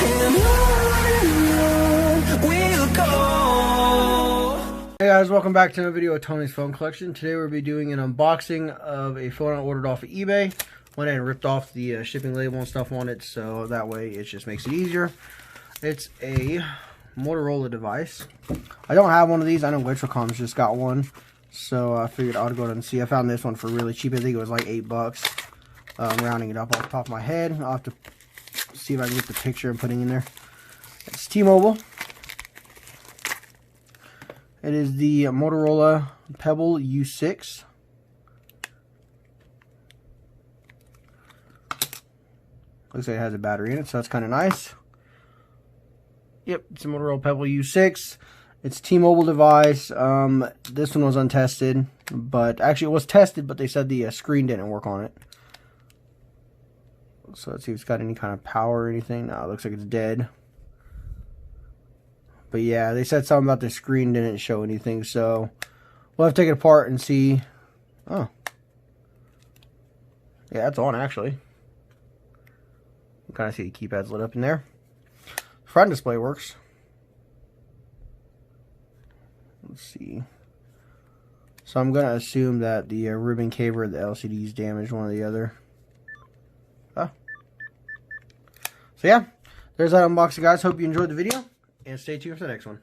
And on we'll go. Hey guys, welcome back to another video of Tony's phone collection. Today we'll be doing an unboxing of a phone I ordered off of eBay. Went ahead and ripped off the shipping label and stuff on it, so that way it just makes it easier. It's a Motorola device. I don't have one of these. I know Electrocom's just got one, so I figured I'd go and see. I found this one for really cheap. I think it was like $8. Rounding it up off the top of my head. I'll have to see if I can get the picture and putting in there. It's T-Mobile. It is the Motorola Pebl U6. Looks like it has a battery in it, so that's kind of nice. Yep, it's a Motorola Pebl U6. It's a T-Mobile device. This one was untested, but actually it was tested, but they said the screen didn't work on it. So let's see if it's got any kind of power or anything. No, it looks like it's dead. But yeah, they said something about the screen didn't show anything, so we'll have to take it apart and see. Oh. Yeah, it's on actually. You can kind of see the keypad's lit up in there. Front display works. Let's see. So I'm going to assume that the ribbon cable or the LCD is damaged, one or the other. Oh. So yeah, there's that unboxing, guys. Hope you enjoyed the video, and stay tuned for the next one.